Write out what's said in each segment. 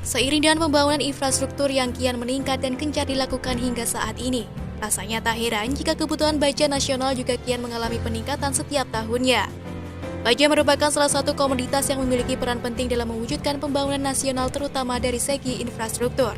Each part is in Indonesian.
Seiring dengan pembangunan infrastruktur yang kian meningkat dan gencar dilakukan hingga saat ini, rasanya tak heran jika kebutuhan baja nasional juga kian mengalami peningkatan setiap tahunnya. Baja merupakan salah satu komoditas yang memiliki peran penting dalam mewujudkan pembangunan nasional terutama dari segi infrastruktur.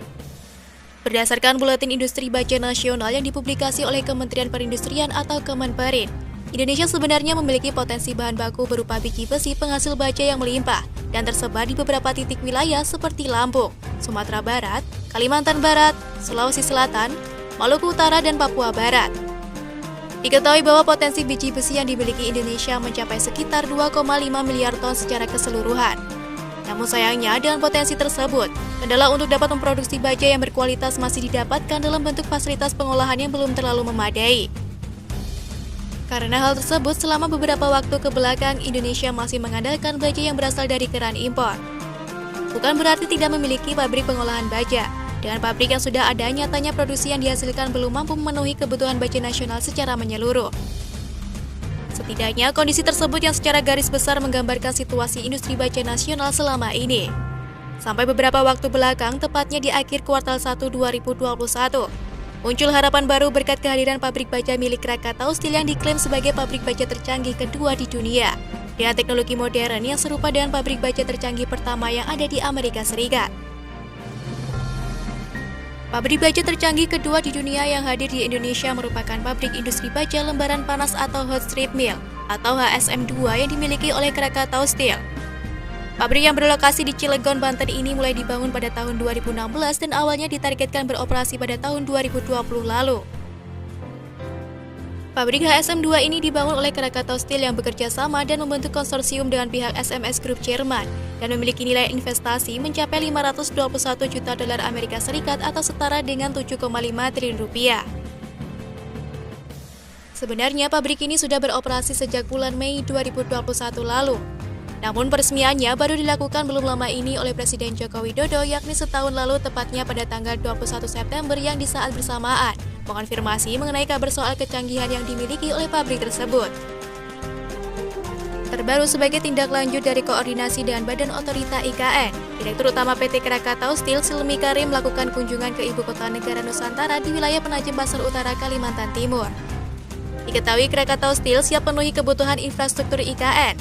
Berdasarkan Buletin Industri Baja Nasional yang dipublikasi oleh Kementerian Perindustrian atau Kemenperin, Indonesia sebenarnya memiliki potensi bahan baku berupa biji besi penghasil baja yang melimpah dan tersebar di beberapa titik wilayah seperti Lampung, Sumatera Barat, Kalimantan Barat, Sulawesi Selatan, Maluku Utara, dan Papua Barat. Diketahui bahwa potensi biji besi yang dimiliki Indonesia mencapai sekitar 2,5 miliar ton secara keseluruhan. Namun sayangnya dengan potensi tersebut, kendala untuk dapat memproduksi baja yang berkualitas masih didapatkan dalam bentuk fasilitas pengolahan yang belum terlalu memadai. Karena hal tersebut, selama beberapa waktu ke belakang, Indonesia masih mengandalkan baja yang berasal dari keran impor. Bukan berarti tidak memiliki pabrik pengolahan baja. Dengan pabrik yang sudah ada, nyatanya produksi yang dihasilkan belum mampu memenuhi kebutuhan baja nasional secara menyeluruh. Setidaknya, kondisi tersebut yang secara garis besar menggambarkan situasi industri baja nasional selama ini. Sampai beberapa waktu belakang, tepatnya di akhir kuartal 1 2021, muncul harapan baru berkat kehadiran pabrik baja milik Krakatau Steel yang diklaim sebagai pabrik baja tercanggih kedua di dunia, dengan teknologi modern yang serupa dengan pabrik baja tercanggih pertama yang ada di Amerika Serikat. Pabrik baja tercanggih kedua di dunia yang hadir di Indonesia merupakan pabrik industri baja lembaran panas atau hot strip mill atau HSM2 yang dimiliki oleh Krakatau Steel. Pabrik yang berlokasi di Cilegon, Banten ini mulai dibangun pada tahun 2016 dan awalnya ditargetkan beroperasi pada tahun 2020 lalu. Pabrik HSM2 ini dibangun oleh Krakatau Steel yang bekerja sama dan membentuk konsorsium dengan pihak SMS Group Jerman dan memiliki nilai investasi mencapai 521 juta dolar Amerika Serikat atau setara dengan 7,5 triliun rupiah. Sebenarnya pabrik ini sudah beroperasi sejak bulan Mei 2021 lalu. Namun peresmiannya baru dilakukan belum lama ini oleh Presiden Joko Widodo, yakni setahun lalu tepatnya pada tanggal 21 September yang di saat bersamaan mengonfirmasi mengenai kabar soal kecanggihan yang dimiliki oleh pabrik tersebut. Terbaru sebagai tindak lanjut dari koordinasi dengan Badan Otorita IKN, Direktur Utama PT Krakatau Steel Silmi Karim melakukan kunjungan ke Ibu Kota Negara Nusantara di wilayah Penajem Pasar Utara, Kalimantan Timur. Diketahui Krakatau Steel siap penuhi kebutuhan infrastruktur IKN.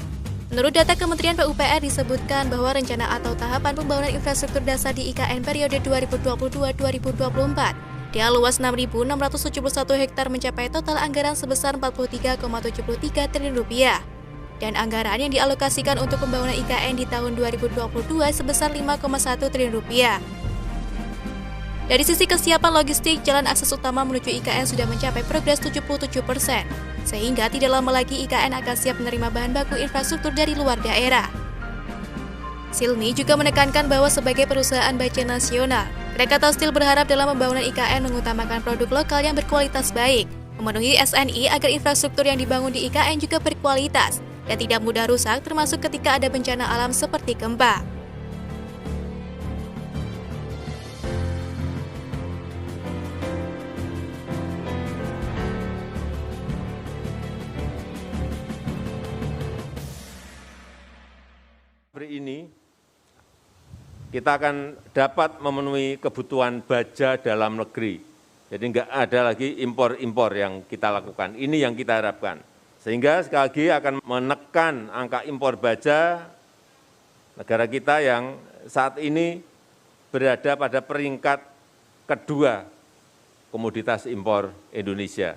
Menurut data Kementerian PUPR disebutkan bahwa rencana atau tahapan pembangunan infrastruktur dasar di IKN periode 2022-2024 dengan luas 6.671 hektar mencapai total anggaran sebesar 43,73 triliun rupiah. Dan anggaran yang dialokasikan untuk pembangunan IKN di tahun 2022 sebesar 5,1 triliun rupiah. Dari sisi kesiapan logistik, jalan akses utama menuju IKN sudah mencapai progres 77%, sehingga tidak lama lagi IKN akan siap menerima bahan baku infrastruktur dari luar daerah. Silmi juga menekankan bahwa sebagai perusahaan baja nasional, Krakatau Steel berharap dalam pembangunan IKN mengutamakan produk lokal yang berkualitas baik, memenuhi SNI agar infrastruktur yang dibangun di IKN juga berkualitas dan tidak mudah rusak termasuk ketika ada bencana alam seperti gempa. Hari ini kita akan dapat memenuhi kebutuhan baja dalam negeri. Jadi nggak ada lagi impor-impor yang kita lakukan. Ini yang kita harapkan. Sehingga sekali lagi akan menekan angka impor baja negara kita yang saat ini berada pada peringkat kedua komoditas impor Indonesia.